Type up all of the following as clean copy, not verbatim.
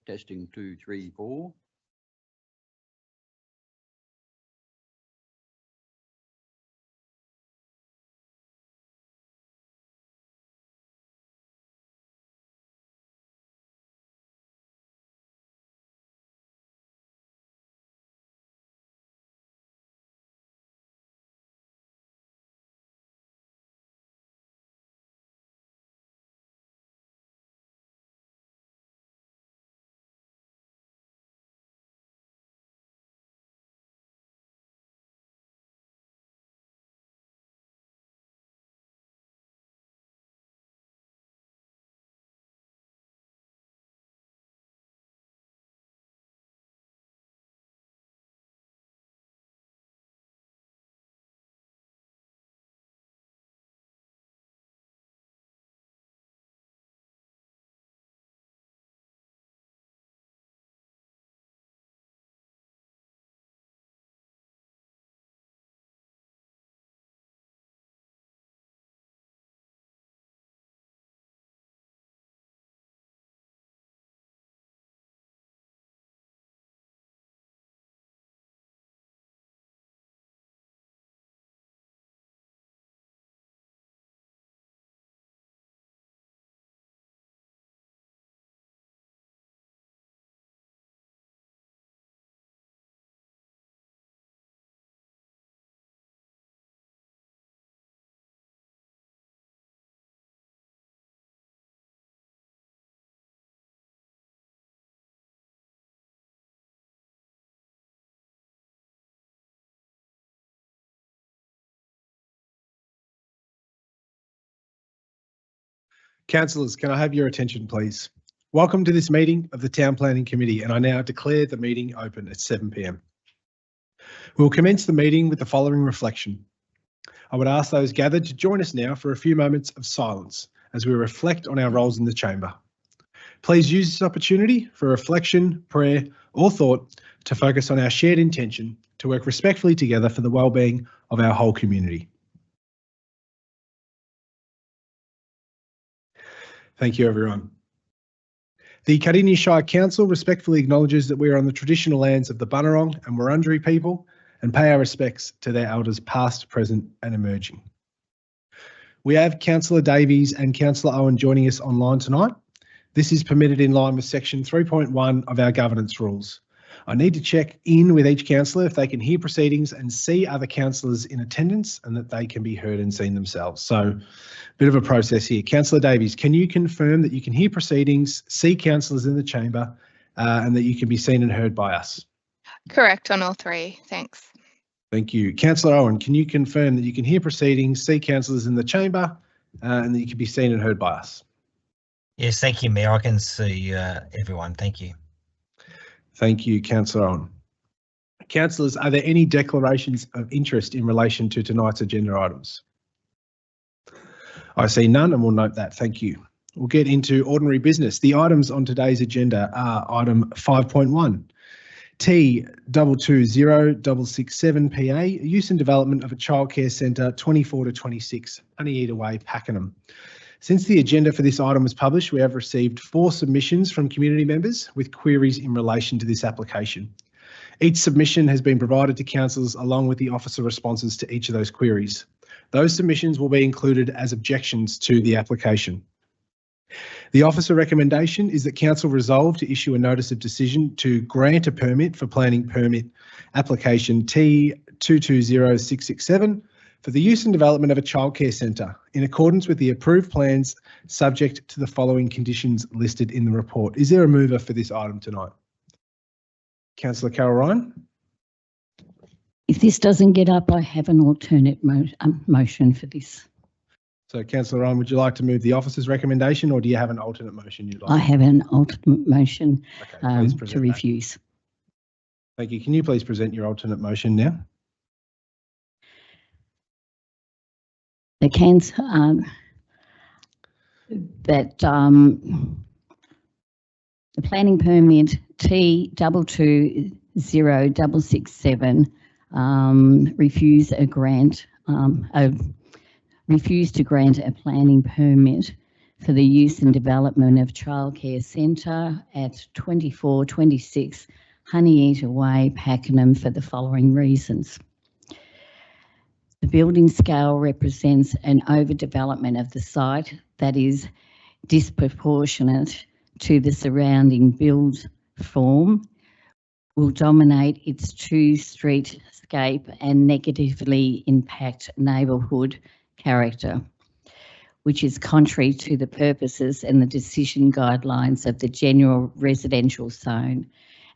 Testing 2, 3, 4. Councillors, can I have your attention, please? Welcome to this meeting of the Town Planning Committee, and I now declare the meeting open at 7 p.m. We'll commence the meeting with the following reflection. I would ask those gathered to join us now for a few moments of silence as we reflect on our roles in the chamber. Please use this opportunity for reflection, prayer, or thought to focus on our shared intention to work respectfully together for the well-being of our whole community. Thank you, everyone. The Cardinia Shire Council respectfully acknowledges that we are on the traditional lands of the Bunurong and Wurundjeri people and pay our respects to their elders past, present and emerging. We have Councillor Davies and Councillor Owen joining us online tonight. This is permitted in line with section 3.1 of our governance rules. I need to check in with each councillor if they can hear proceedings and see other councillors in attendance and that they can be heard and seen themselves. So a bit of a process here. Councillor Davies, can you confirm that you can hear proceedings, see councillors in the chamber and that you can be seen and heard by us? Correct on all three, thanks. Thank you. Councillor Owen, can you confirm that you can hear proceedings, see councillors in the chamber and that you can be seen and heard by us? Yes, thank you, Mayor. I can see everyone. Thank you. Thank you, Councillor Owen. Councillors, are there any declarations of interest in relation to tonight's agenda items? I see none and we'll note that. Thank you. We'll get into ordinary business. The items on today's agenda are item 5.1, T220667PA, use and development of a childcare centre 24 to 26, Honeyeater Way, Pakenham. Since the agenda for this item was published, we have received 4 submissions from community members with queries in relation to this application. Each submission has been provided to councillors along with the officer responses to each of those queries. Those submissions will be included as objections to the application. The officer recommendation is that council resolve to issue a notice of decision to grant a permit for planning permit application T220667 for the use and development of a childcare centre in accordance with the approved plans subject to the following conditions listed in the report. Is there a mover for this item tonight? Councillor Carol Ryan. If this doesn't get up, I have an alternate motion for this. So Councillor Ryan, would you like to move the officer's recommendation or do you have an alternate motion you'd like? I have an alternate motion to refuse. That. Thank you. Can you please present your alternate motion now? The council that the planning permit T220667 refused to grant a planning permit for the use and development of childcare centre at 2426 Honeyeater Way, Pakenham, for the following reasons. The building scale represents an overdevelopment of the site that is disproportionate to the surrounding build form, will dominate its two-streetscape and negatively impact neighbourhood character, which is contrary to the purposes and the decision guidelines of the general residential zone,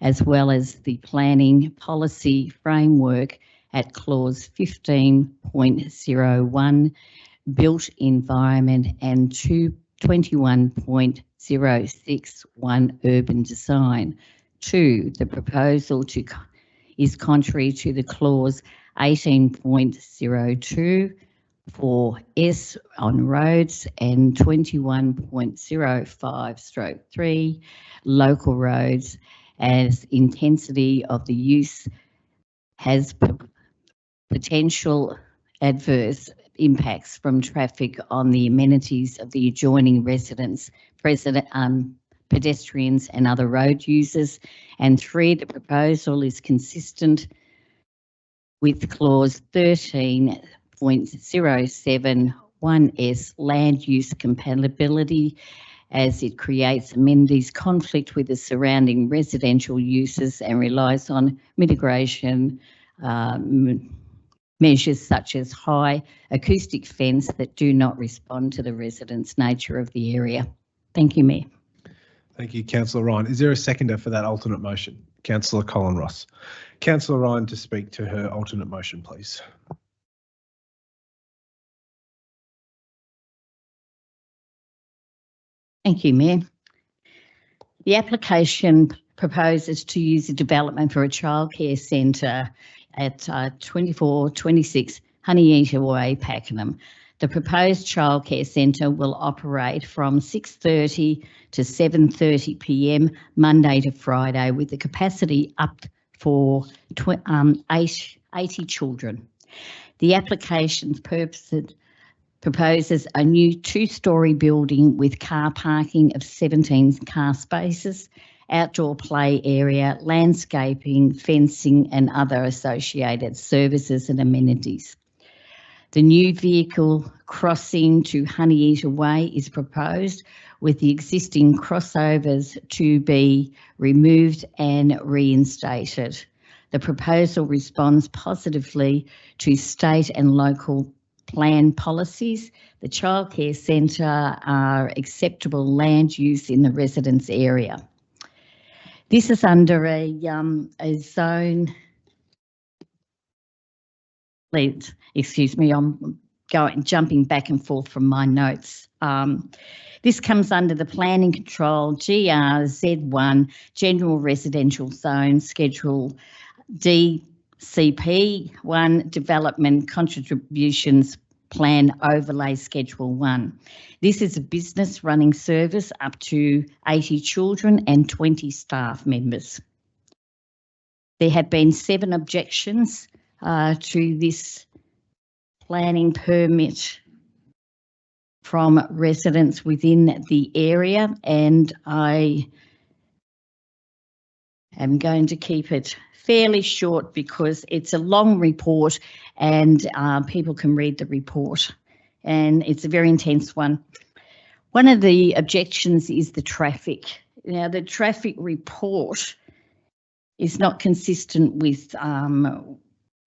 as well as the planning policy framework at clause 15.01, built environment, and 21.061 urban design. 2, the proposal is contrary to the clause 18.02 for S on roads and 21.05/3 local roads, as intensity of the use has potential adverse impacts from traffic on the amenities of the adjoining residents, pedestrians and other road users. And 3, the proposal is consistent with clause 13.071S land use compatibility, as it creates amenities conflict with the surrounding residential uses and relies on mitigation measures such as high acoustic fence that do not respond to the residents' nature of the area. Thank you, Mayor. Thank you, Councillor Ryan. Is there a seconder for that alternate motion? Councillor Colin Ross. Councillor Ryan to speak to her alternate motion, please. Thank you, Mayor. The application proposes to use the development for a childcare centre at 2426 Honeyeater Way, Pakenham. The proposed childcare centre will operate from 6:30 to 7:30 p.m. Monday to Friday, with the capacity up for 80 children. The application's proposes a new 2-storey building with car parking of 17 car spaces, outdoor play area, landscaping, fencing and other associated services and amenities. The new vehicle crossing to Honeyeater Way is proposed, with the existing crossovers to be removed and reinstated. The proposal responds positively to state and local plan policies. The childcare centre are acceptable land use in the residence area. This is under a zone. Excuse me, I'm jumping back and forth from my notes. This comes under the planning control GRZ1 General Residential Zone Schedule DCP1 Development Contributions Plan Overlay Schedule 1. This is a business running service up to 80 children and 20 staff members. There have been 7 objections to this planning permit from residents within the area, and I am going to keep it fairly short because it's a long report and people can read the report, and it's a very intense one. One of the objections is the traffic. Now, the traffic report is not consistent with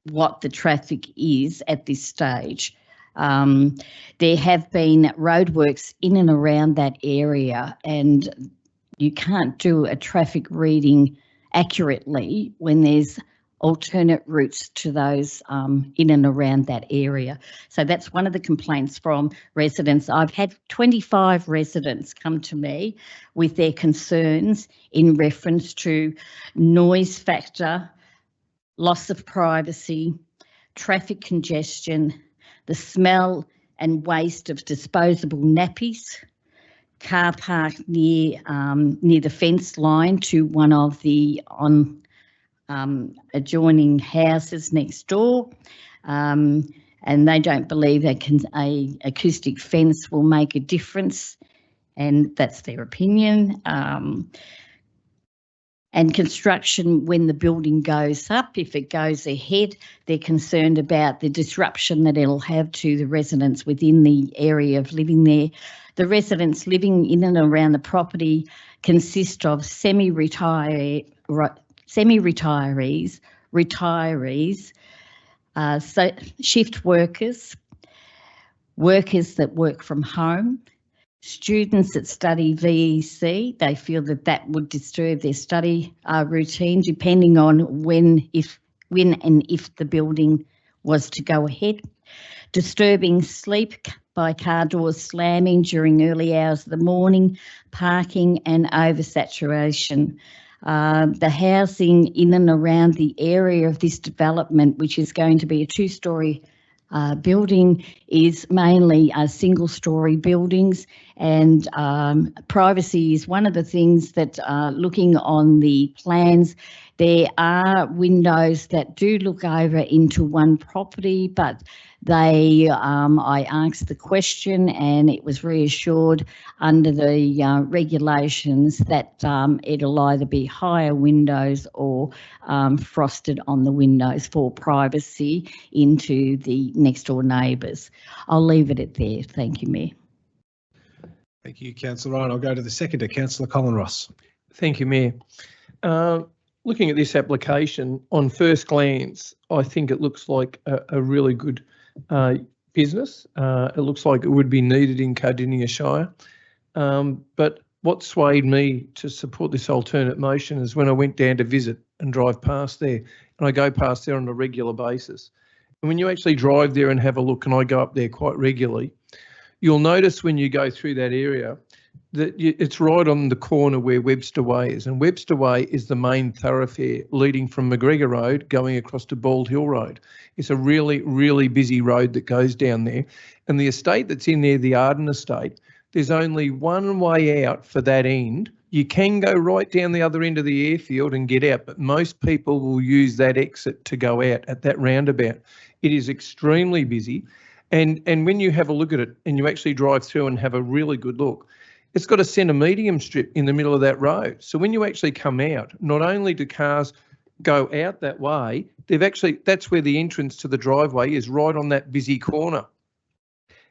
what the traffic is at this stage. There have been roadworks in and around that area, and you can't do a traffic reading accurately when there's alternate routes to those in and around that area. So that's one of the complaints from residents. I've had 25 residents come to me with their concerns in reference to noise factor, loss of privacy, traffic congestion, the smell and waste of disposable nappies, car park near the fence line to one of the adjoining houses next door, and they don't believe that a acoustic fence will make a difference and that's their opinion. And construction, when the building goes up, if it goes ahead, they're concerned about the disruption that it'll have to the residents within the area of living there. The residents living in and around the property consist of semi-retirees, so shift workers, workers that work from home, students that study VEC. They feel that that would disturb their study routine, depending on when and if the building was to go ahead. Disturbing sleep by car doors slamming during early hours of the morning, parking and oversaturation. The housing in and around the area of this development, which is going to be a two-storey building, is mainly single-storey buildings, and privacy is one of the things that, looking on the plans, there are windows that do look over into one property, but they, I asked the question and it was reassured under the regulations that it'll either be higher windows or frosted on the windows for privacy into the next door neighbours. I'll leave it at there. Thank you, Mayor. Thank you, Councillor Ryan. I'll go to the seconder, Councillor Colin Ross. Thank you, Mayor. Looking at this application, on first glance, I think it looks like a really good business. It looks like it would be needed in Cardinia Shire. But what swayed me to support this alternate motion is when I went down to visit and drive past there, and I go past there on a regular basis. And when you actually drive there and have a look, and I go up there quite regularly, you'll notice when you go through that area that it's right on the corner where Webster Way is, and Webster Way is the main thoroughfare leading from McGregor Road going across to Bald Hill Road. It's a really, really busy road that goes down there, and the estate that's in there, the Arden estate, there's only one way out for that end. You can go right down the other end of the airfield and get out, but most people will use that exit to go out at that roundabout. It is extremely busy, and when you have a look at it and you actually drive through and have a really good look, it's got a centre medium strip in the middle of that road. So when you actually come out, not only do cars go out that way, that's where the entrance to the driveway is, right on that busy corner.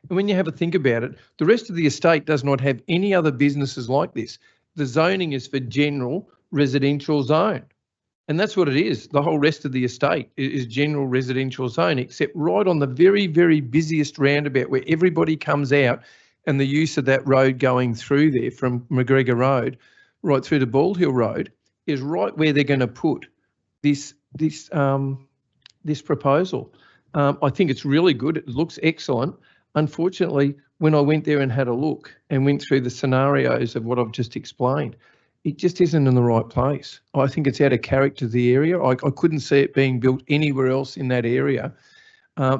And when you have a think about it, the rest of the estate does not have any other businesses like this. The zoning is for general residential zone. And that's what it is. The whole rest of the estate is general residential zone, except right on the very, very busiest roundabout where everybody comes out, and the use of that road going through there from McGregor Road right through to Bald Hill Road is right where they're going to put this proposal. I think it's really good. It looks excellent. Unfortunately, when I went there and had a look and went through the scenarios of what I've just explained, it just isn't in the right place. I think it's out of character, the area. I couldn't see it being built anywhere else in that area.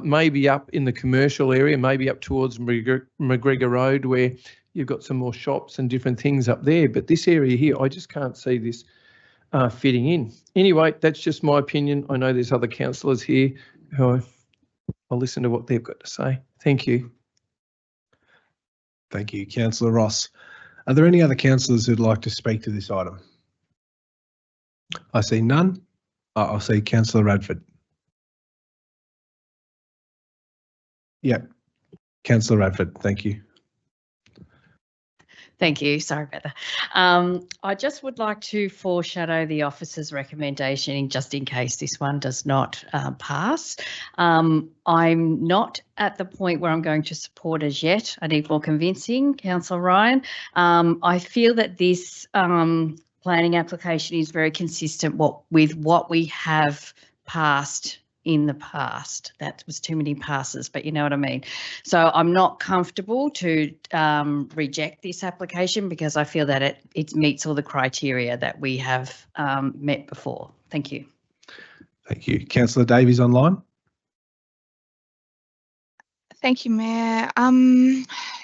Maybe up in the commercial area, maybe up towards McGregor Road where you've got some more shops and different things up there. But this area here, I just can't see this fitting in. Anyway, that's just my opinion. I know there's other councillors here who I'll listen to what they've got to say. Thank you. Thank you, Councillor Ross. Are there any other councillors who'd like to speak to this item? I see none. I see Councillor Radford. Yep. Councillor Radford, thank you. Thank you. Sorry about that. I just would like to foreshadow the officer's recommendation just in case this one does not pass. I'm not at the point where I'm going to support as yet. I need more convincing, Councillor Ryan. I feel that this planning application is very consistent with what we have passed in the past. That was too many passes, but you know what I mean. So I'm not comfortable to reject this application because I feel that it meets all the criteria that we have met before. Thank you. Thank you. Councillor Davies online. Thank you, Mayor.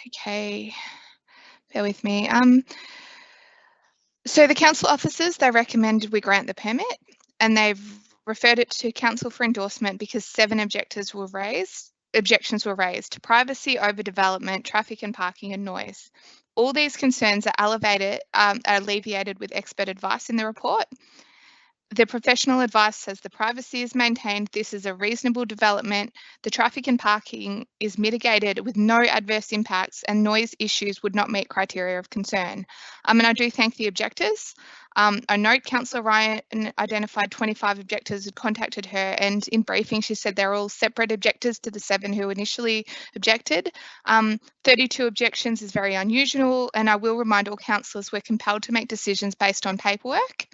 Okay, bear with me. So the council officers, they recommended we grant the permit, and they've referred it to council for endorsement because 7 objections were raised to privacy, overdevelopment, traffic and parking and noise. All these concerns are alleviated with expert advice in the report. The professional advice says the privacy is maintained. This is a reasonable development. The traffic and parking is mitigated with no adverse impacts, and noise issues would not meet criteria of concern. And I do thank the objectors. I note Councillor Ryan identified 25 objectors who contacted her, and in briefing she said they're all separate objectors to the 7 who initially objected. 32 objections is very unusual, and I will remind all councillors we're compelled to make decisions based on paperwork.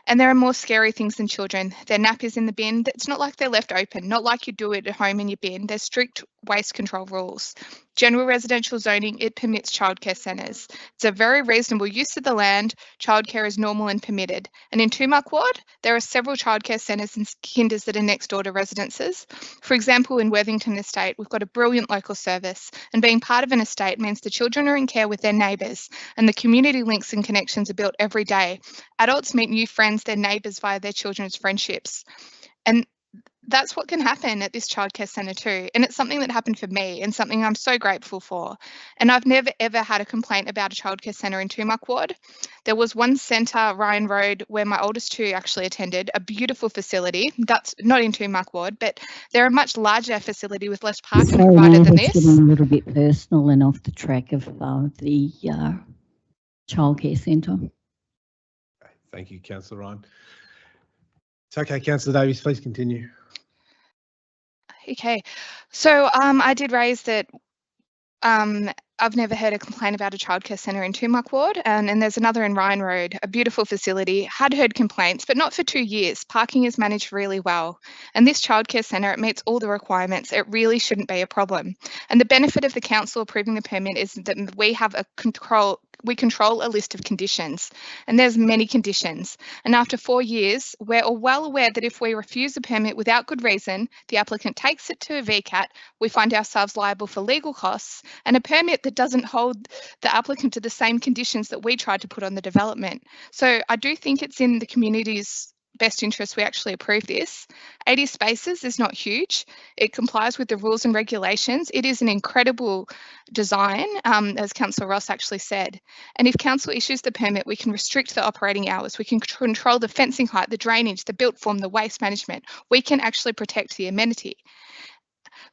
And there are more scary things than children. Their nappies in the bin. It's not like they're left open, not like you do it at home in your bin. There's strict waste control rules. General residential zoning, it permits childcare centres. It's a very reasonable use of the land. Childcare is normal and permitted. And in Tumark Ward, there are several childcare centres and kinders that are next door to residences. For example, in Worthington Estate, we've got a brilliant local service, and being part of an estate means the children are in care with their neighbours, and the community links and connections are built every day. Adults meet new friends, their neighbours, via their children's friendships. And that's what can happen at this childcare centre too. And it's something that happened for me and something I'm so grateful for. And I've never ever had a complaint about a childcare centre in Tumark Ward. There was one centre, Ryan Road, where my oldest 2 actually attended, a beautiful facility. That's not in Tumark Ward, but they're a much larger facility with less parking provided than this. Getting a little bit personal and off the track of the childcare centre. Thank you, Councillor Ryan. It's okay, Councillor Davies, please continue. Okay, so I did raise that I've never heard a complaint about a childcare centre in Tumark Ward, and there's another in Ryan Road, a beautiful facility. Had heard complaints, but not for 2 years. Parking is managed really well. And this childcare centre, it meets all the requirements. It really shouldn't be a problem. And the benefit of the council approving the permit is that we have we control a list of conditions, and there's many conditions. And after 4 years, we're all well aware that if we refuse a permit without good reason, the applicant takes it to a VCAT, we find ourselves liable for legal costs, and a permit that doesn't hold the applicant to the same conditions that we tried to put on the development. So I do think it's in the community's best interest we actually approve this. 80 spaces is not huge. It complies with the rules and regulations. It is an incredible design, as Councillor Ross actually said. And if council issues the permit, we can restrict the operating hours. We can control the fencing height, the drainage, the built form, the waste management. We can actually protect the amenity.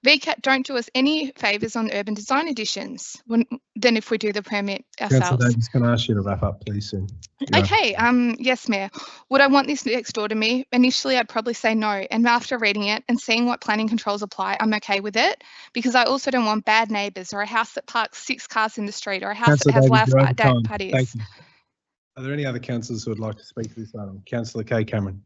VCAT don't do us any favours on urban design additions than if we do the permit ourselves. Councillor Davies, can I ask you to wrap up, please, soon? Okay, yes, Mayor. Would I want this next door to me? Initially, I'd probably say no. And after reading it and seeing what planning controls apply, I'm okay with it, because I also don't want bad neighbours or a house that parks 6 cars in the street or a house that has live parties. Thank you. Are there any other councillors who would like to speak to this item? Councillor Kay Cameron.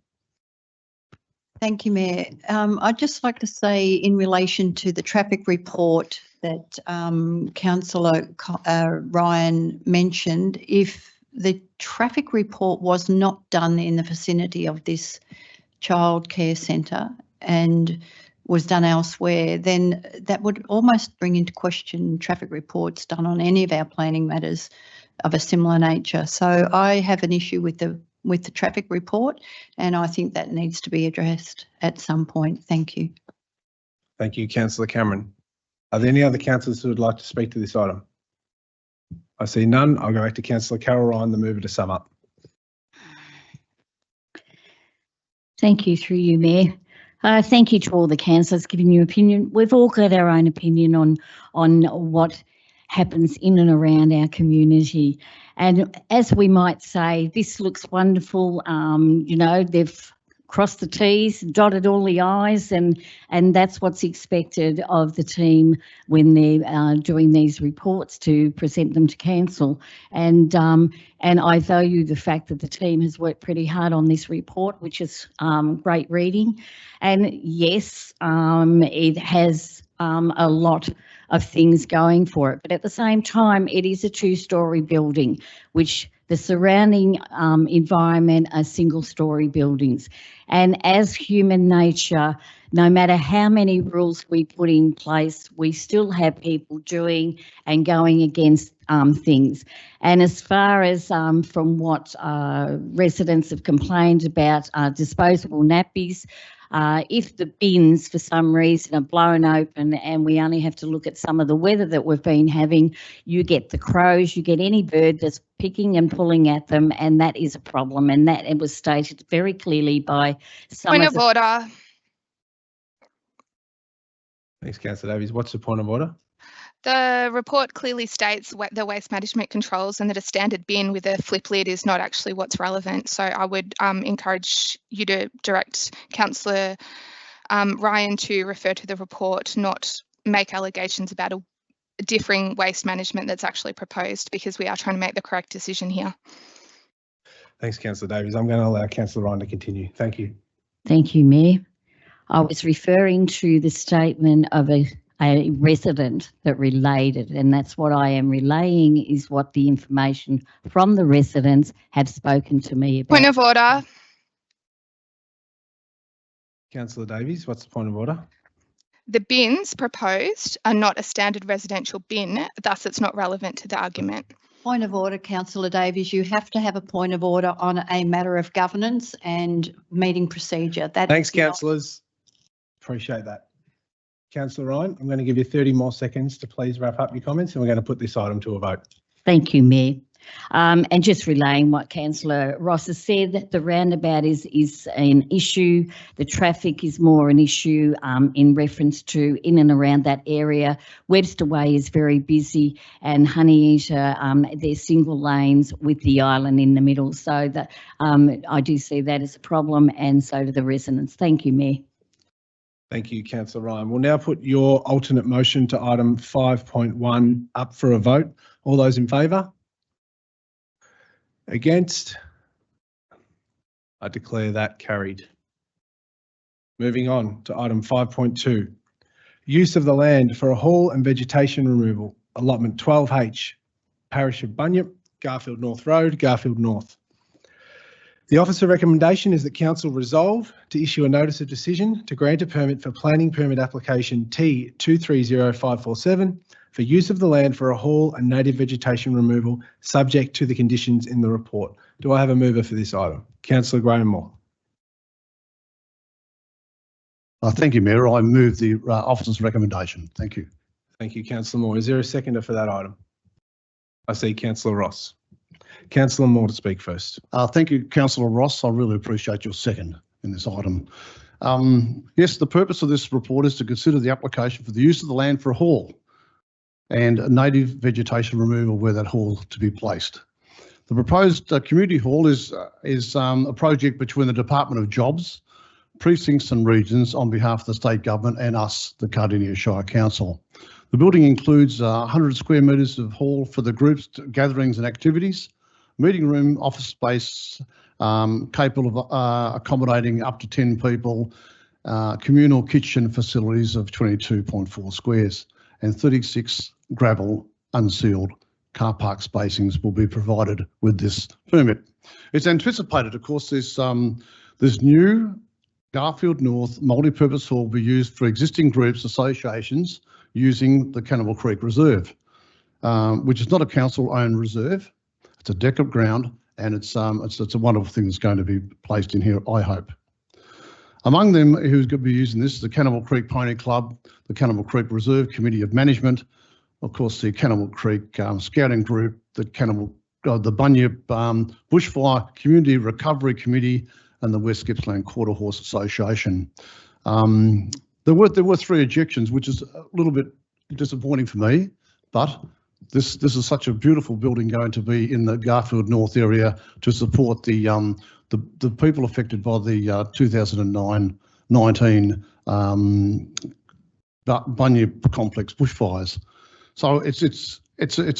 Thank you, Mayor. I'd just like to say in relation to the traffic report that Councillor Ryan mentioned, if the traffic report was not done in the vicinity of this childcare centre and was done elsewhere, then that would almost bring into question traffic reports done on any of our planning matters of a similar nature. So I have an issue with the traffic report, and I think that needs to be addressed at some point. Thank you. Thank you, Councillor Cameron. Are there any other councillors who would like to speak to this item? I see none. I'll go back to Councillor Carol Ryan, the mover, to sum up. Thank you, through you, Mayor. Thank you to all the councillors giving your opinion. We've all got our own opinion on what happens in and around our community. And as we might say, this looks wonderful. You know, they've crossed the T's, dotted all the I's, and that's what's expected of the team when they're doing these reports, to present them to council. And I value the fact that the team has worked pretty hard on this report, which is great reading. And yes, it has a lot of things going for it, but at the same time, it is a 2-storey building, which the surrounding environment are single-storey buildings. And as human nature, no matter how many rules we put in place, we still have people doing and going against things. And as far as from what residents have complained about disposable nappies, If the bins for some reason are blown open and we only have to look at some of the weather that we've been having, you get the crows, you get any bird that's picking and pulling at them, and that is a problem. And that it was stated very clearly by some Point of of the order. Thanks, Councillor Davies. What's the point of order? The report clearly states the waste management controls and that a standard bin with a flip lid is not actually what's relevant. So I would encourage you to direct Councillor Ryan to refer to the report, not make allegations about a differing waste management that's actually proposed, because we are trying to make the correct decision here. Thanks, Councillor Davies. I'm going to allow Councillor Ryan to continue. Thank you. Thank you, Mayor. I was referring to the statement of a resident that relayed it, and that's what I am relaying, is what the information from the residents have spoken to me about. Point of order. Councillor Davies, what's the point of order? The bins proposed are not a standard residential bin, thus it's not relevant to the argument. Point of order, Councillor Davies. You have to have a point of order on a matter of governance and meeting procedure. Thanks, councillors. Appreciate that. Councillor Ryan, I'm going to give you 30 more seconds to please wrap up your comments, and we're going to put this item to a vote. Thank you, Mayor. And just relaying what Councillor Ross has said, the roundabout is an issue. The traffic is more an issue in reference to in and around that area. Webster Way is very busy, and Honeyeater, they're single lanes with the island in the middle. So that I do see that as a problem, and so do the residents. Thank you, Mayor. Thank you, Councillor Ryan. We'll now put your alternate motion to item 5.1 up for a vote. All those in favour? Against? I declare that carried. Moving on to item 5.2. Use of the land for a hall and vegetation removal. Allotment 12H, Parish of Bunyip, Garfield North Road, Garfield North. The officer recommendation is that Council resolve to issue a notice of decision to grant a permit for planning permit application T230547 for use of the land for a hall and native vegetation removal, subject to the conditions in the report. Do I have a mover for this item? Councillor Graham Moore. Thank you, Mayor. I move the officer's recommendation. Thank you. Thank you, Councillor Moore. Is there a seconder for that item? I see Councillor Ross. Councillor Moore to speak first. Thank you, Councillor Ross. I really appreciate your second in this item. Yes, the purpose of this report is to consider the application for the use of the land for a hall and a native vegetation removal where that hall to be placed. The proposed community hall is a project between the Department of Jobs, Precincts and Regions on behalf of the state government and us, the Cardinia Shire Council. The building includes 100 square metres of hall for the groups, gatherings and activities, meeting room, office space capable of accommodating up to 10 people, communal kitchen facilities of 22.4 squares, and 36 gravel unsealed car park spacings will be provided with this permit. It's anticipated, of course, this new Garfield North multi-purpose hall will be used for existing groups, associations using the Cannibal Creek Reserve, which is not a council-owned reserve. It's a deck of ground, and it's a wonderful thing that's going to be placed in here, I hope. Among them who's going to be using this is the Cannibal Creek Pony Club, the Cannibal Creek Reserve Committee of Management, of course the Cannibal Creek Scouting Group, the Bunyip Bushfire Community Recovery Committee, and the West Gippsland Quarter Horse Association. There were 3 objections, which is a little bit disappointing for me, but this is such a beautiful building going to be in the Garfield North area to support the people affected by the 2019 Bunyip Complex bushfires. So it's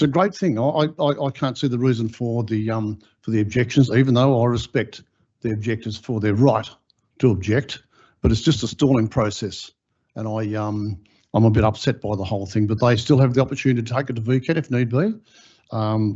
a great thing. I can't see the reason for the objections, even though I respect the objectors for their right to object, but it's just a stalling process, and I'm a bit upset by the whole thing. But they still have the opportunity to take it to VCAT if need be.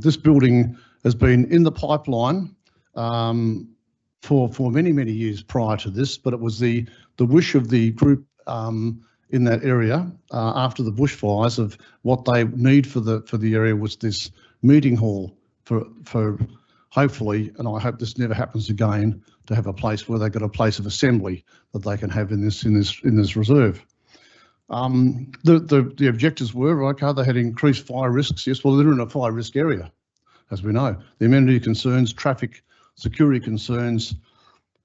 This building has been in the pipeline for many years prior to this, but it was the wish of the group in that area after the bushfires of what they need for the area was this meeting hall for hopefully, and I hope this never happens again, to have a place where they've got a place of assembly that they can have in this reserve. The objectives were, okay, they had increased fire risks. Yes, well, they're in a fire risk area, as we know. The amenity concerns, traffic, security concerns,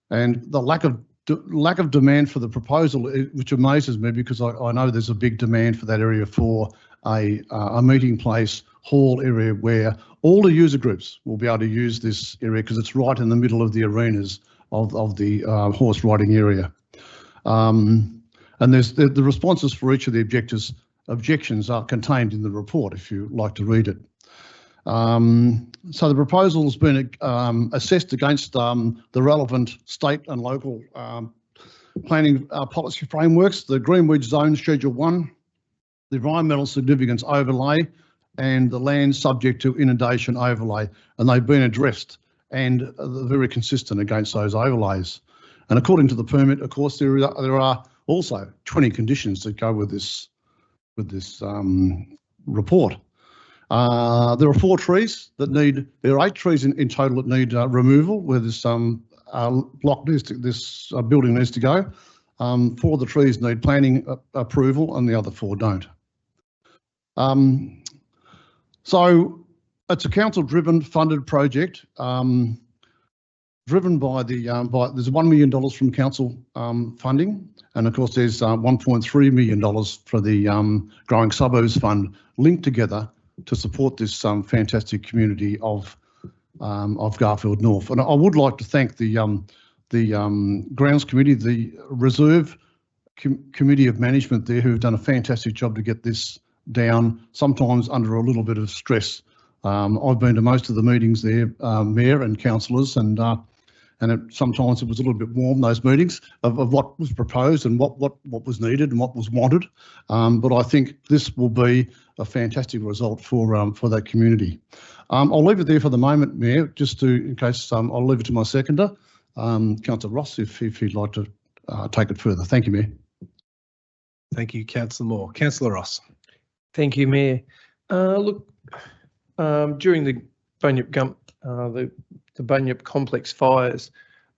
and the lack of demand for the proposal, which amazes me because I know there's a big demand for that area for a meeting place, hall area where all the user groups will be able to use this area because it's right in the middle of the arenas of the horse riding area. And there's the responses for each of the objections are contained in the report if you like to read it. So the proposal has been assessed against the relevant state and local planning policy frameworks, the Greenwich Zone Schedule 1, the Environmental Significance Overlay, and the land subject to inundation overlay, and they've been addressed and very consistent against those overlays. And according to the permit, of course, there are also 20 conditions that go with this report. There are 4 trees that need. There are 8 trees in total that need removal, where this building needs to go. 4 of the trees need planning approval, and the other 4 don't. So it's a council-driven, funded project, driven by there's $1 million from council funding, and of course there's $1.3 million for the Growing Suburbs Fund linked together to support this fantastic community of Garfield North. And I would like to thank the grounds committee, the reserve committee of management there, who've done a fantastic job to get this down, sometimes under a little bit of stress. I've been to most of the meetings there, Mayor and councillors, and sometimes it was a little bit warm, those meetings, of what was proposed and what was needed and what was wanted. But I think this will be a fantastic result for that community. I'll leave it there for the moment, Mayor, just in case I'll leave it to my seconder, Councillor Ross, if he'd like to take it further. Thank you, Mayor. Thank you, Councillor Moore. Councillor Ross. Thank you, Mayor. Look, during the Bunyip the Bunyip complex fires,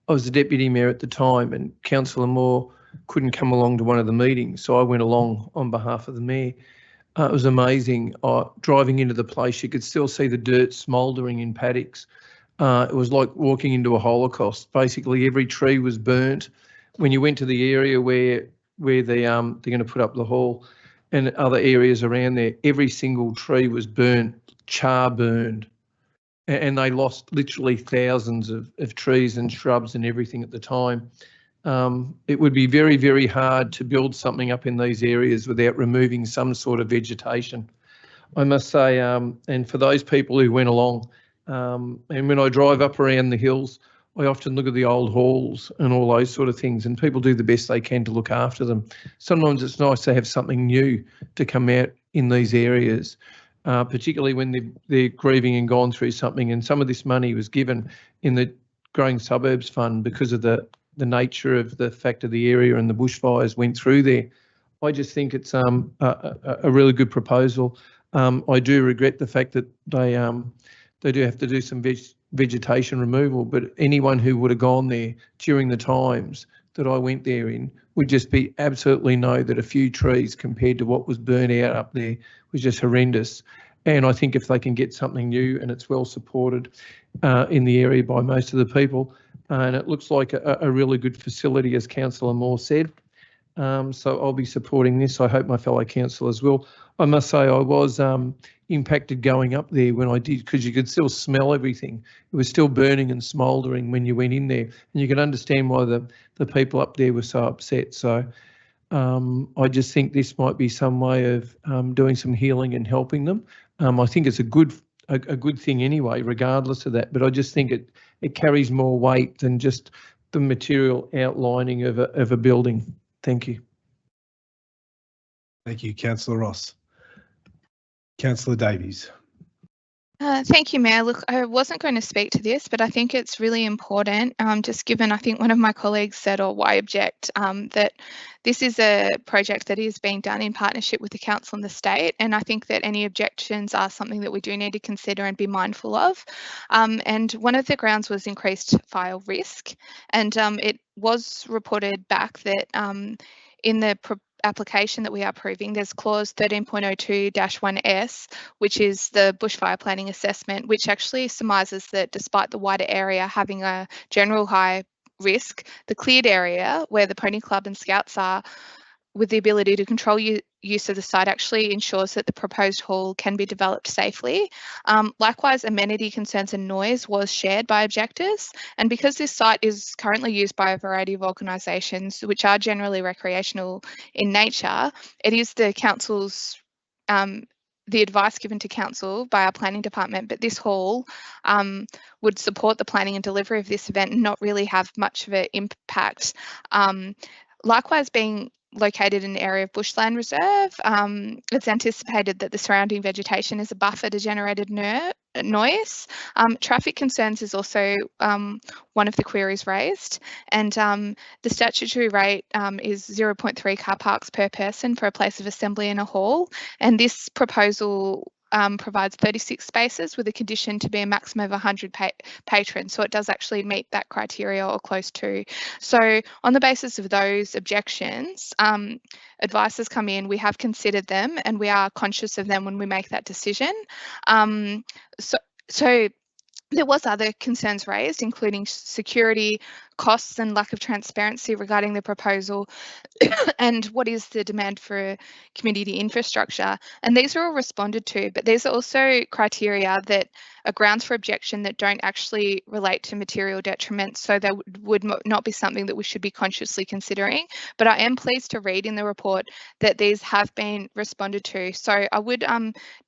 I was the deputy mayor at the time, and Councillor Moore couldn't come along to one of the meetings, so I went along on behalf of the mayor. It was amazing. Driving into the place, you could still see the dirt smouldering in paddocks. It was like walking into a holocaust. Basically, every tree was burnt. When you went to the area where they're going to put up the hall and other areas around there, every single tree was burnt, char burned. And they lost literally thousands of trees and shrubs and everything at the time. It would be very, very hard to build something up in these areas without removing some sort of vegetation. I must say, and for those people who went along, and when I drive up around the hills, I often look at the old halls and all those sort of things, and people do the best they can to look after them. Sometimes it's nice to have something new to come out in these areas. Particularly when they're grieving and gone through something, and some of this money was given in the Growing Suburbs Fund because of the nature of the fact of the area and the bushfires went through there. I just think it's a really good proposal. I do regret the fact that they do have to do some vegetation removal, but anyone who would have gone there during the times that I went there in would just be absolutely know that a few trees compared to what was burnt out up there was just horrendous. And I think if they can get something new and it's well supported in the area by most of the people, and it looks like a really good facility, as Councillor Moore said. So I'll be supporting this. I hope my fellow councillors will. I must say I was impacted going up there when I did, because you could still smell everything. It was still burning and smouldering when you went in there, and you can understand why the people up there were so upset. So I just think this might be some way of doing some healing and helping them. I think it's a good thing anyway, regardless of that. But I just think it carries more weight than just the material outlining of a building. Thank you. Thank you, Councillor Ross. Councillor Davies. Thank you, Mayor. Look, I wasn't going to speak to this, but I think it's really important, just given I think one of my colleagues said, or why object, that this is a project that is being done in partnership with the council and the state, and I think that any objections are something that we do need to consider and be mindful of. And one of the grounds was increased fire risk, and it was reported back that in the application that we are approving, there's clause 13.02-1S, which is the bushfire planning assessment, which actually surmises that despite the wider area having a general high risk, the cleared area where the pony club and scouts are, with the ability to control use of the site, actually ensures that the proposed hall can be developed safely. Likewise, amenity concerns and noise was shared by objectors, and because this site is currently used by a variety of organisations which are generally recreational in nature, it is the council's the advice given to council by our planning department, but this hall would support the planning and delivery of this event and not really have much of an impact. Likewise, being located in an area of bushland reserve, it's anticipated that the surrounding vegetation is a buffer to generated noise. Traffic concerns is also one of the queries raised, and the statutory rate is 0.3 car parks per person for a place of assembly in a hall, and this proposal provides 36 spaces with a condition to be a maximum of 100 patrons, so it does actually meet that criteria or close to. So on the basis of those objections, advice has come in, we have considered them and we are conscious of them when we make that decision. So there was other concerns raised, including security, costs and lack of transparency regarding the proposal and what is the demand for community infrastructure. And these are all responded to, but there's also criteria that are grounds for objection that don't actually relate to material detriment, so they would not be something that we should be consciously considering. But I am pleased to read in the report that these have been responded to. So I would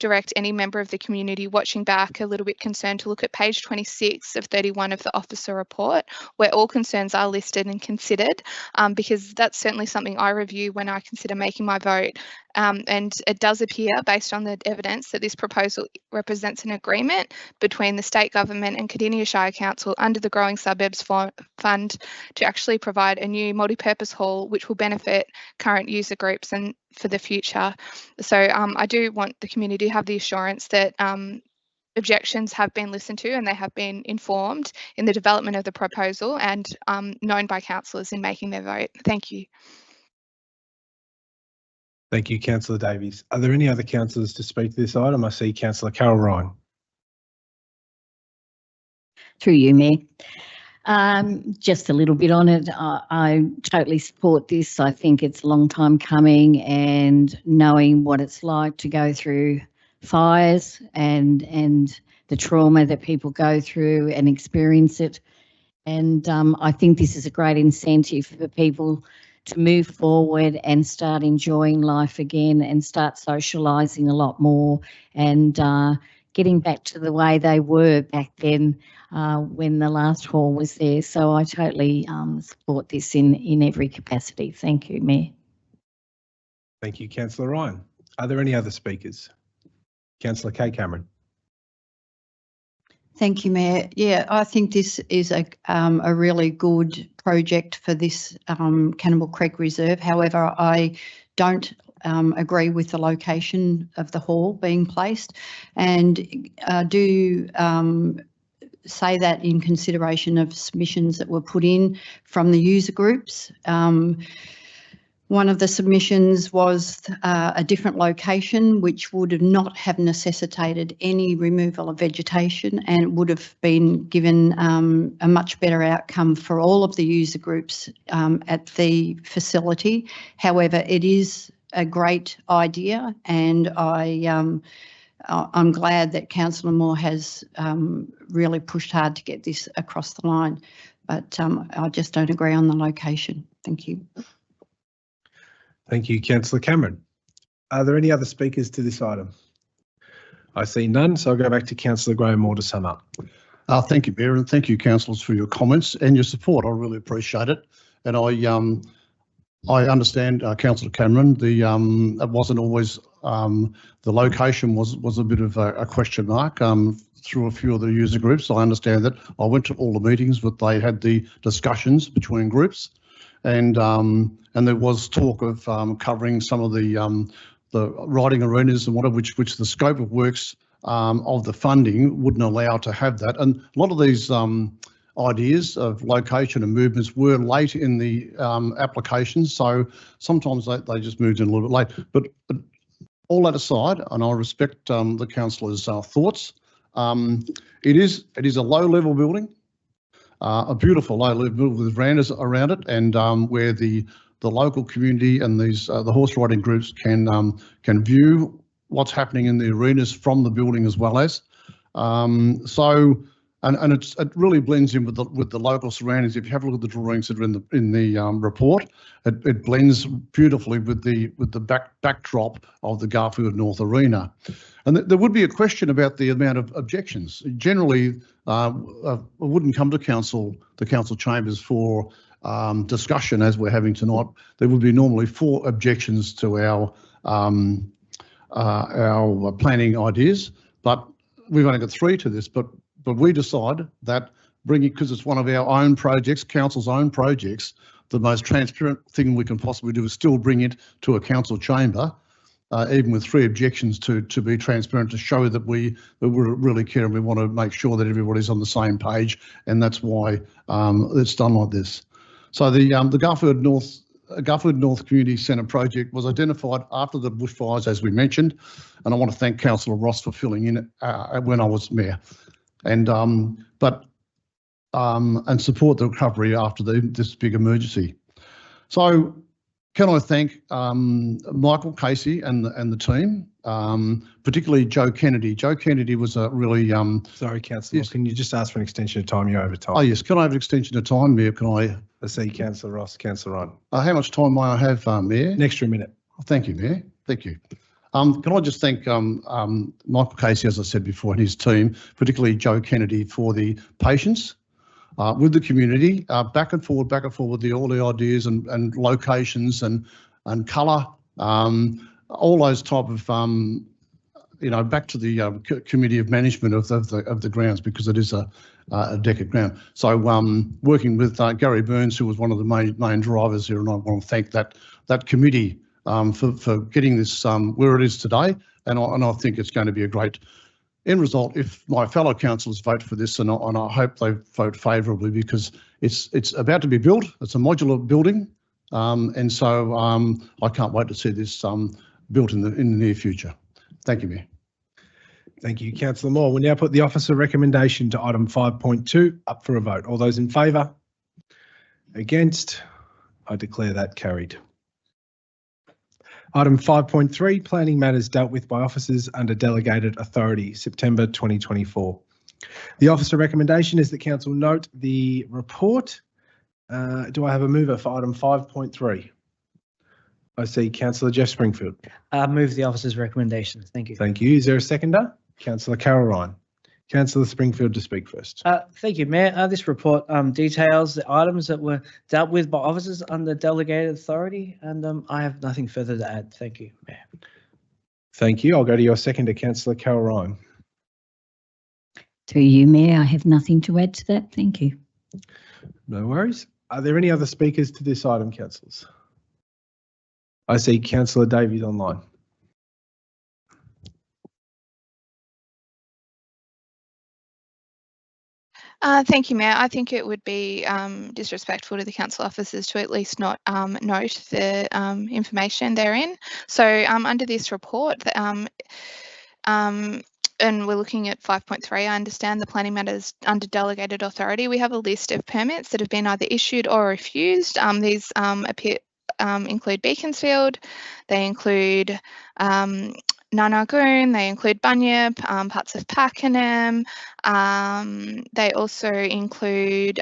direct any member of the community watching back a little bit concerned to look at page 26 of 31 of the officer report, where all concerns are listed and considered, because that's certainly something I review when I consider making my vote. And it does appear, based on the evidence, that this proposal represents an agreement between the state government and Cardinia Shire Council under the Growing Suburbs Fund to actually provide a new multi-purpose hall which will benefit current user groups and for the future. So I do want the community to have the assurance that objections have been listened to and they have been informed in the development of the proposal and known by councillors in making their vote. Thank you. Thank you, Councillor Davies. Are there any other councillors to speak to this item? I see Councillor Carol Ryan. Through you, Mayor. Just a little bit on it. I totally support this. I think it's a long time coming, and knowing what it's like to go through fires and the trauma that people go through and experience it. And I think this is a great incentive for people to move forward and start enjoying life again and start socialising a lot more and getting back to the way they were back then when the last hall was there. So I totally support this in every capacity. Thank you, Mayor. Thank you, Councillor Ryan. Are there any other speakers? Councillor Kay Cameron. Thank you, Mayor. Yeah, I think this is a really good project for this Cannibal Creek Reserve. However, I don't agree with the location of the hall being placed, and do say that in consideration of submissions that were put in from the user groups. One of the submissions was a different location, which would not have necessitated any removal of vegetation, and would have been given a much better outcome for all of the user groups at the facility. However, it is a great idea, and I'm glad that Councillor Moore has really pushed hard to get this across the line, but I just don't agree on the location. Thank you. Thank you, Councillor Cameron. Are there any other speakers to this item? I see none, so I'll go back to Councillor Graham Moore to sum up. Thank you, Mayor, and thank you, councillors, for your comments and your support. I really appreciate it. And I understand, Councillor Cameron, it wasn't always, the location was a bit of a question mark through a few of the user groups. I understand that. I went to all the meetings, but they had the discussions between groups, and there was talk of covering some of the riding arenas and whatever, which the scope of works of the funding wouldn't allow to have that. And a lot of these ideas of location and movements were late in the applications, so sometimes they just moved in a little bit late. But all that aside, and I respect the councillor's thoughts, it is a low-level building, a beautiful low-level building with verandas around it, and where the local community and these the horse riding groups can view what's happening in the arenas from the building as well as. And it really blends in with the local surroundings. If you have a look at the drawings that are in the report, it blends beautifully with the backdrop of the Garfield North Arena. And there would be a question about the amount of objections. Generally, it wouldn't come to the council chambers for discussion as we're having tonight. There would be normally 4 objections to our planning ideas, but we've only got 3 to this. But we decide that because it's one of our own projects, council's own projects, the most transparent thing we can possibly do is still bring it to a council chamber, even with 3 objections, to be transparent, to show that we really care and we want to make sure that everybody's on the same page, and that's why it's done like this. So the Garfield North Community Centre project was identified after the bushfires, as we mentioned, and I want to thank Councillor Ross for filling in when I was mayor. And support the recovery after this big emergency. So, can I thank Michael Casey and the team, particularly Joe Kennedy. Joe Kennedy was a really Sorry, Councillor, yes. Can you just ask for an extension of time? You're over time. Oh yes, can I have an extension of time, Mayor? Can I? I see Councillor Ross, Councillor Ryan. How much time may I have, Mayor? An extra minute. Thank you, Mayor. Thank you. Can I just thank Michael Casey, as I said before, and his team, particularly Joe Kennedy, for the patience with the community, back and forward with all the ideas and locations and colour, all those type of back to the committee of management of the grounds, because it is a decade ground. So working with Gary Burns, who was one of the main drivers here, and I want to thank that committee for getting this where it is today, and I think it's going to be a great end result if my fellow councillors vote for this, and I hope they vote favourably, because it's about to be built. It's a modular building, and so I can't wait to see this built in the near future. Thank you, Mayor. Thank you, Councillor Moore. We'll now put the officer recommendation to item 5.2 up for a vote. All those in favour? Against? I declare that carried. Item 5.3, planning matters dealt with by officers under delegated authority, September 2024. The officer recommendation is that council note the report. Do I have a mover for item 5.3? I see Councillor Jeff Springfield. Move the officer's recommendation. Thank you. Thank you. Is there a seconder? Councillor Carol Ryan. Councillor Springfield to speak first. Thank you, Mayor. This report details the items that were dealt with by officers under delegated authority, and I have nothing further to add. Thank you, Mayor. Thank you. I'll go to your seconder, Councillor Carol Ryan. To you, Mayor, I have nothing to add to that. Thank you. No worries. Are there any other speakers to this item, councillors? I see Councillor Davies online. Thank you, Mayor. I think it would be disrespectful to the council officers to at least not note the information therein. So under this report, and we're looking at 5.3, I understand the planning matters under delegated authority. We have a list of permits that have been either issued or refused. These include Beaconsfield, they include Nanagoon, they include Bunyip, parts of Pakenham, they also include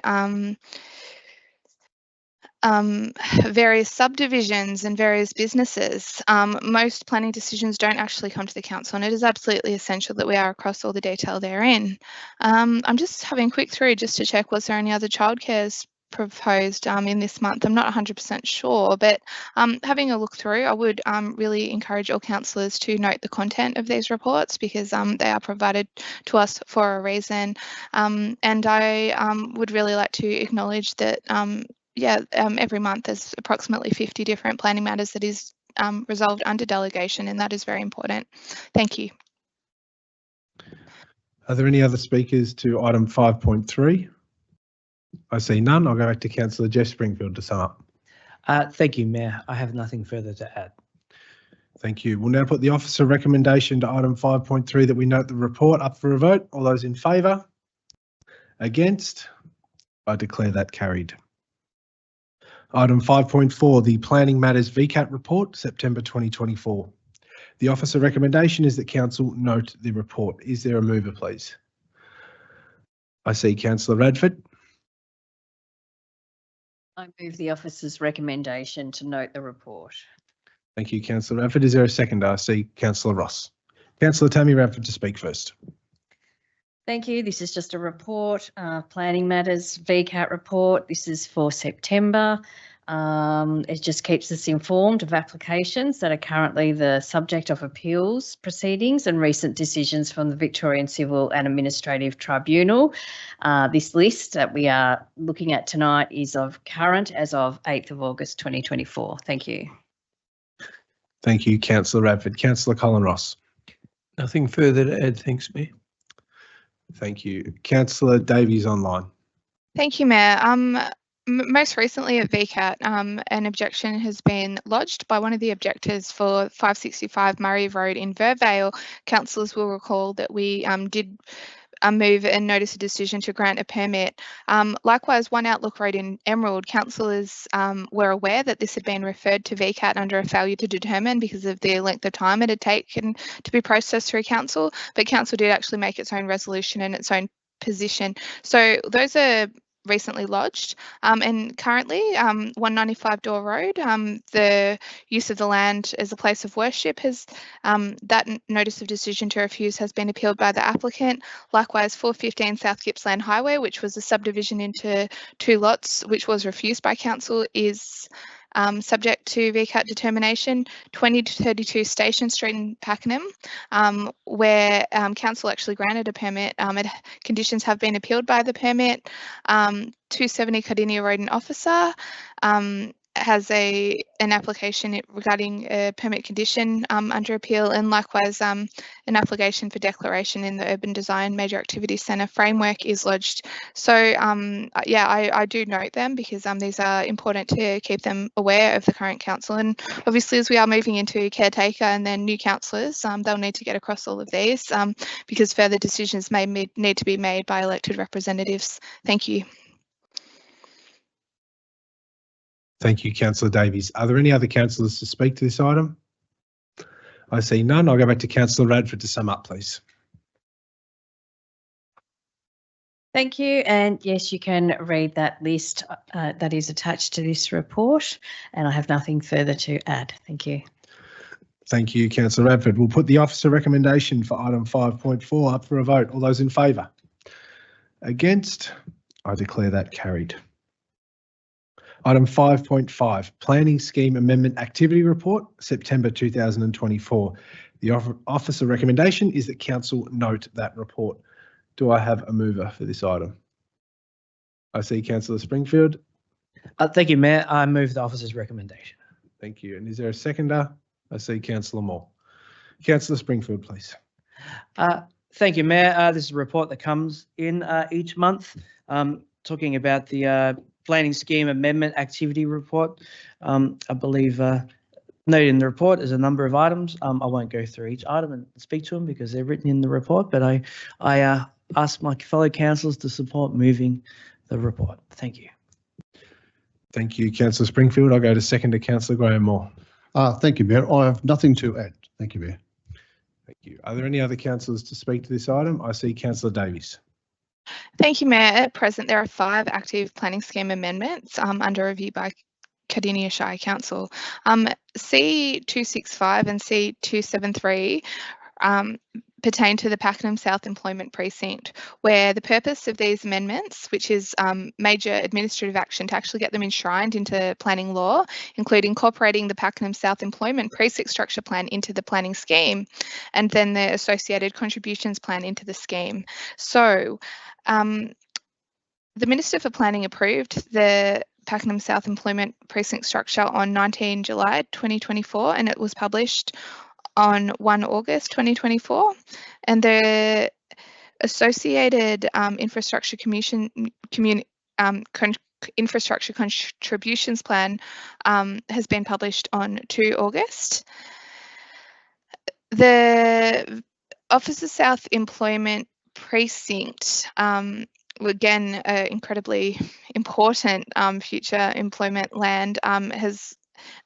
various subdivisions and various businesses. Most planning decisions don't actually come to the council, and it is absolutely essential that we are across all the detail therein. I'm just having a quick through just to check, was there any other childcare proposed in this month. I'm not 100% sure, but having a look through, I would really encourage all councillors to note the content of these reports, because they are provided to us for a reason. And I would really like to acknowledge that every month there's approximately 50 different planning matters that is resolved under delegation, and that is very important. Thank you. Are there any other speakers to item 5.3? I see none. I'll go back to Councillor Jeff Springfield to sum up. Thank you, Mayor. I have nothing further to add. Thank you. We'll now put the officer recommendation to item 5.3 that we note the report up for a vote. All those in favour? Against? I declare that carried. Item 5.4, the Planning Matters VCAT report, September 2024. The officer recommendation is that council note the report. Is there a mover, please? I see Councillor Radford. I move the officer's recommendation to note the report. Thank you, Councillor Radford. Is there a second? I see Councillor Ross. Councillor Tammy Radford to speak first. Thank you. This is just a report, Planning Matters VCAT report. This is for September. It just keeps us informed of applications that are currently the subject of appeals proceedings and recent decisions from the Victorian Civil and Administrative Tribunal. This list that we are looking at tonight is of current as of 8th of August 2024. Thank you. Thank you, Councillor Radford. Councillor Colin Ross. Nothing further to add, thanks, Mayor. Thank you. Councillor Davies online. Thank you, Mayor. Most recently at VCAT, an objection has been lodged by one of the objectors for 565 Murray Road in Vervale. Councillors will recall that we did move and notice a decision to grant a permit. Likewise, One Outlook Road in Emerald, councillors were aware that this had been referred to VCAT under a failure to determine because of the length of time it had taken to be processed through council, but council did actually make its own resolution and its own position. So those are recently lodged, and currently 195 Door Road, the use of the land as a place of worship has that notice of decision to refuse has been appealed by the applicant. Likewise, 415 South Gippsland Highway, which was a subdivision into 2 lots, which was refused by council, is subject to VCAT determination. 20 to 32 Station Street in Pakenham, where council actually granted a permit. Conditions have been appealed by the permit. 270 Cardinia Road in Officer has an application regarding a permit condition under appeal, and likewise an application for declaration in the Urban Design Major Activity Centre framework is lodged. So I do note them because these are important to keep them aware of the current council, and obviously as we are moving into caretaker and then new councillors, they'll need to get across all of these because further decisions may need to be made by elected representatives. Thank you. Thank you, Councillor Davies. Are there any other councillors to speak to this item? I see none. I'll go back to Councillor Radford to sum up, please. Thank you. And yes, you can read that list that is attached to this report, and I have nothing further to add. Thank you. Thank you, Councillor Radford. We'll put the officer recommendation for item 5.4 up for a vote. All those in favour? Against? I declare that carried. Item 5.5, Planning Scheme Amendment Activity Report, September 2024. The officer recommendation is that council note that report. Do I have a mover for this item? I see Councillor Springfield. Thank you, Mayor. I move the officer's recommendation. Thank you. And is there a seconder? I see Councillor Moore. Councillor Springfield, please. Thank you, Mayor. This is a report that comes in each month talking about the Planning Scheme Amendment Activity Report. I believe noted in the report is a number of items. I won't go through each item and speak to them because they're written in the report, but I ask my fellow councillors to support moving the report. Thank you. Thank you, Councillor Springfield. I'll go to seconder Councillor Graham Moore. Thank you, Mayor. I have nothing to add. Thank you, Mayor. Thank you. Are there any other councillors to speak to this item? I see Councillor Davies. Thank you, Mayor. At present, there are 5 active planning scheme amendments under review by Cardinia Shire Council. C265 and C273 pertain to the Pakenham South Employment Precinct, where the purpose of these amendments, which is major administrative action to actually get them enshrined into planning law, include incorporating the Pakenham South Employment Precinct Structure Plan into the planning scheme, and then the associated contributions plan into the scheme. So the Minister for Planning approved the Pakenham South Employment Precinct Structure on 19 July 2024, and it was published on 1 August 2024, and the associated infrastructure infrastructure contributions plan has been published on 2 August. The Officer South Employment Precinct, again, incredibly important future employment land,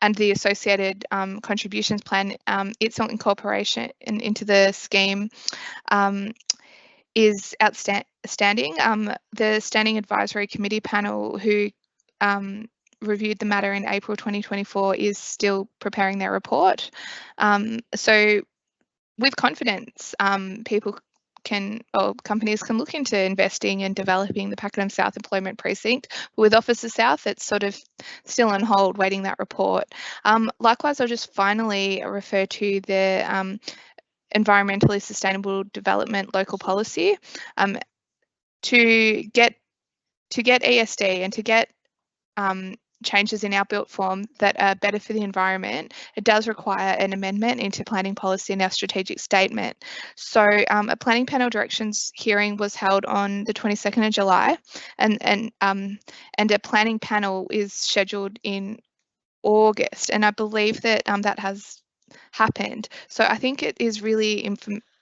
and the associated contributions plan, its incorporation into the scheme is outstanding. The Standing Advisory Committee panel who reviewed the matter in April 2024 is still preparing their report. So with confidence, companies can look into investing and developing the Pakenham South Employment Precinct. But with Officer South, it's sort of still on hold, waiting that report. Likewise, I'll just finally refer to the environmentally sustainable development local policy. To get ESD and to get changes in our built form that are better for the environment, it does require an amendment into planning policy in our strategic statement. So a planning panel directions hearing was held on the 22nd of July, and a planning panel is scheduled in August, and I believe that that has happened. So I think it is really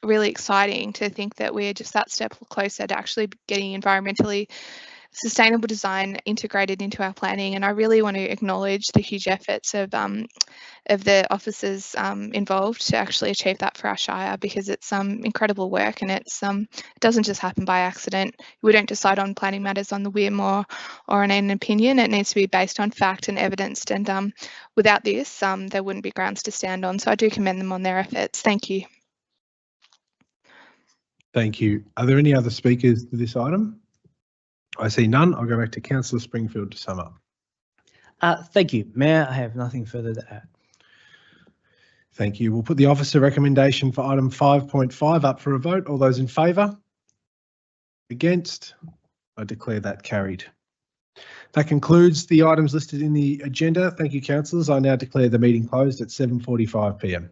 exciting to think that we're just that step closer to actually getting environmentally sustainable design integrated into our planning, and I really want to acknowledge the huge efforts of the officers involved to actually achieve that for our Shire, because it's incredible work, and it doesn't just happen by accident. We don't decide on planning matters on the whim or on an opinion. It needs to be based on fact and evidenced, and without this there wouldn't be grounds to stand on. So I do commend them on their efforts. Thank you. Thank you. Are there any other speakers to this item? I see none. I'll go back to Councillor Springfield to sum up. Thank you, Mayor. I have nothing further to add. Thank you. We'll put the officer recommendation for item 5.5 up for a vote. All those in favour? Against? I declare that carried. That concludes the items listed in the agenda. Thank you, councillors. I now declare the meeting closed at 7:45 p.m.